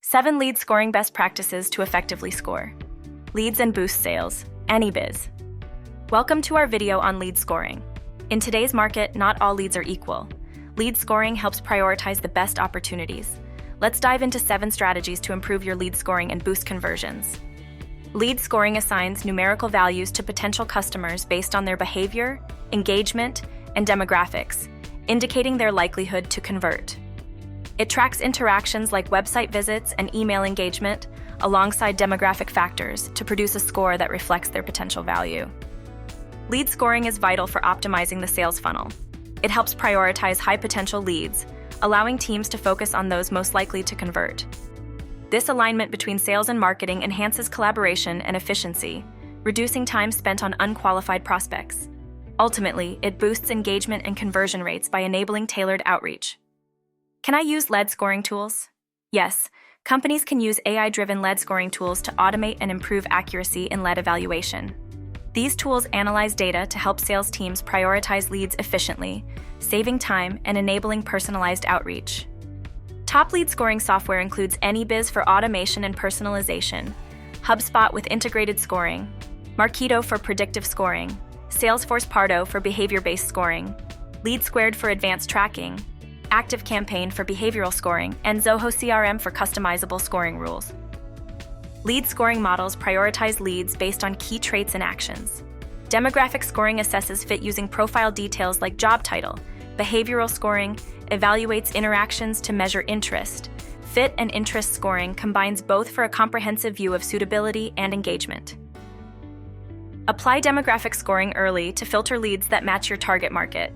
7 lead scoring best practices to effectively score. Leads and boost sales. AnyBiz. Welcome to our video on lead scoring. In today's market, not all leads are equal. Lead scoring helps prioritize the best opportunities. Let's dive into 7 strategies to improve your lead scoring and boost conversions. Lead scoring assigns numerical values to potential customers based on their behavior, engagement, and demographics, indicating their likelihood to convert. It tracks interactions like website visits and email engagement alongside demographic factors to produce a score that reflects their potential value. Lead scoring is vital for optimizing the sales funnel. It helps prioritize high-potential leads, allowing teams to focus on those most likely to convert. This alignment between sales and marketing enhances collaboration and efficiency, reducing time spent on unqualified prospects. Ultimately, it boosts engagement and conversion rates by enabling tailored outreach. Can I use lead scoring tools? Yes, companies can use AI-driven lead scoring tools to automate and improve accuracy in lead evaluation. These tools analyze data to help sales teams prioritize leads efficiently, saving time and enabling personalized outreach. Top lead scoring software includes AnyBiz for automation and personalization, HubSpot with integrated scoring, Marketo for predictive scoring, Salesforce Pardo for behavior-based scoring, Lead Squared for advanced tracking, ActiveCampaign for behavioral scoring, and Zoho CRM for customizable scoring rules. Lead scoring models prioritize leads based on key traits and actions. Demographic scoring assesses fit using profile details like job title. Behavioral scoring evaluates interactions to measure interest. Fit and interest scoring combines both for a comprehensive view of suitability and engagement. Apply demographic scoring early to filter leads that match your target market.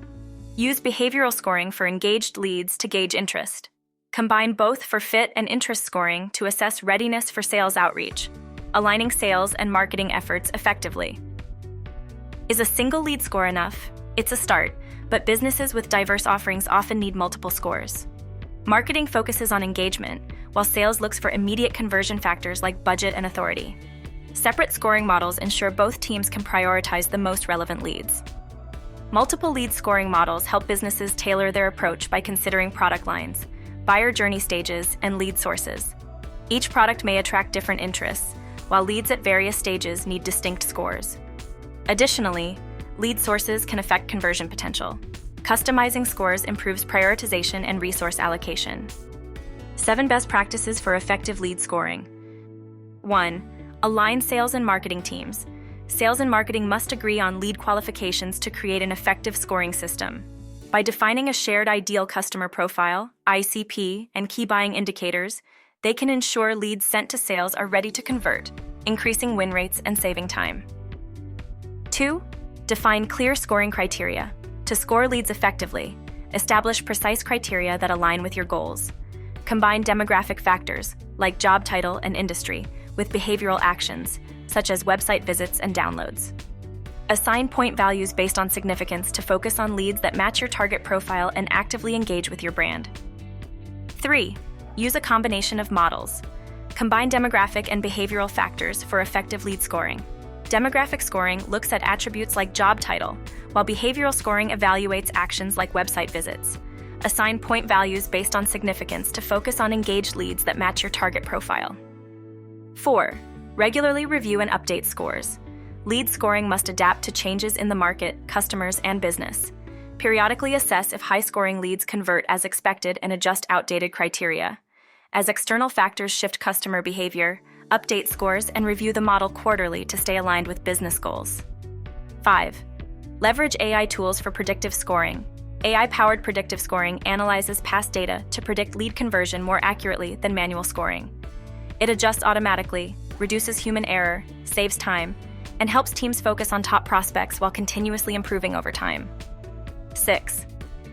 Use behavioral scoring for engaged leads to gauge interest. Combine both for fit and interest scoring to assess readiness for sales outreach, aligning sales and marketing efforts effectively. Is a single lead score enough? It's a start, but businesses with diverse offerings often need multiple scores. Marketing focuses on engagement, while sales looks for immediate conversion factors like budget and authority. Separate scoring models ensure both teams can prioritize the most relevant leads. Multiple lead scoring models help businesses tailor their approach by considering product lines, buyer journey stages, and lead sources. Each product may attract different interests, while leads at various stages need distinct scores. Additionally, lead sources can affect conversion potential. Customizing scores improves prioritization and resource allocation. 7 best practices for effective lead scoring. 1. Align sales and marketing teams. Sales and marketing must agree on lead qualifications to create an effective scoring system. By defining a shared ideal customer profile, ICP, and key buying indicators, they can ensure leads sent to sales are ready to convert, increasing win rates and saving time. 2. Define clear scoring criteria. To score leads effectively, establish precise criteria that align with your goals. Combine demographic factors, like job title and industry, with behavioral actions, such as website visits and downloads. Assign point values based on significance to focus on leads that match your target profile and actively engage with your brand. 3. Use a combination of models. Combine demographic and behavioral factors for effective lead scoring. Demographic scoring looks at attributes like job title, while behavioral scoring evaluates actions like website visits. Assign point values based on significance to focus on engaged leads that match your target profile. 4. Regularly review and update scores. Lead scoring must adapt to changes in the market, customers, and business. Periodically assess if high-scoring leads convert as expected and adjust outdated criteria. As external factors shift customer behavior, update scores and review the model quarterly to stay aligned with business goals. 5. Leverage AI tools for predictive scoring. AI-powered predictive scoring analyzes past data to predict lead conversion more accurately than manual scoring. It adjusts automatically, reduces human error, saves time, and helps teams focus on top prospects while continuously improving over time. 6.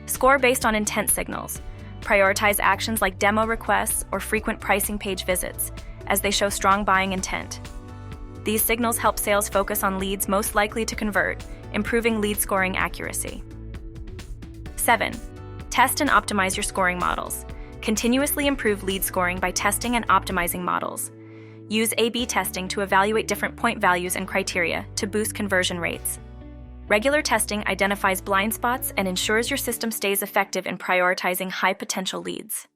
Score based on intent signals. Prioritize actions like demo requests or frequent pricing page visits, as they show strong buying intent. These signals help sales focus on leads most likely to convert, improving lead scoring accuracy. 7. Test and optimize your scoring models. Continuously improve lead scoring by testing and optimizing models. Use A/B testing to evaluate different point values and criteria to boost conversion rates. Regular testing identifies blind spots and ensures your system stays effective in prioritizing high-potential leads.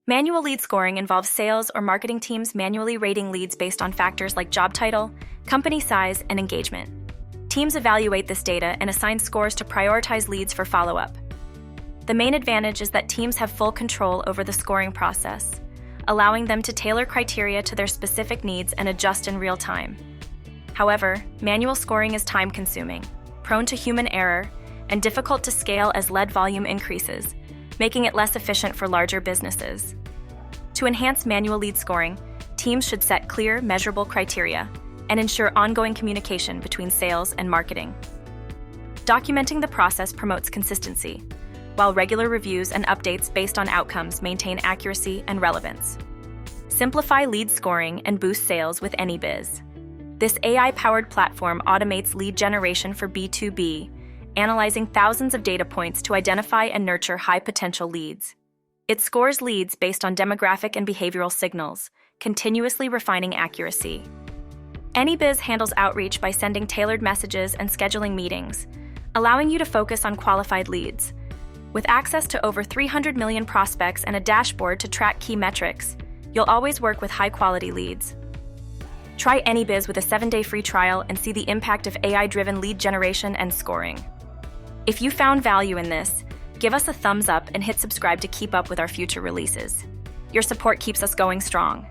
Manual lead scoring involves sales or marketing teams manually rating leads based on factors like job title, company size, and engagement. Teams evaluate this data and assign scores to prioritize leads for follow-up. The main advantage is that teams have full control over the scoring process, allowing them to tailor criteria to their specific needs and adjust in real time. However, manual scoring is time-consuming, prone to human error, and difficult to scale as lead volume increases, making it less efficient for larger businesses. To enhance manual lead scoring, teams should set clear, measurable criteria and ensure ongoing communication between sales and marketing. Documenting the process promotes consistency, while regular reviews and updates based on outcomes maintain accuracy and relevance. Simplify lead scoring and boost sales with AnyBiz. This AI-powered platform automates lead generation for B2B, analyzing thousands of data points to identify and nurture high-potential leads. It scores leads based on demographic and behavioral signals, continuously refining accuracy. AnyBiz handles outreach by sending tailored messages and scheduling meetings, allowing you to focus on qualified leads. With access to over 300 million prospects and a dashboard to track key metrics, you'll always work with high-quality leads. Try AnyBiz with a 7-day free trial and see the impact of AI-driven lead generation and scoring. If you found value in this, give us a thumbs up and hit subscribe to keep up with our future releases. Your support keeps us going strong.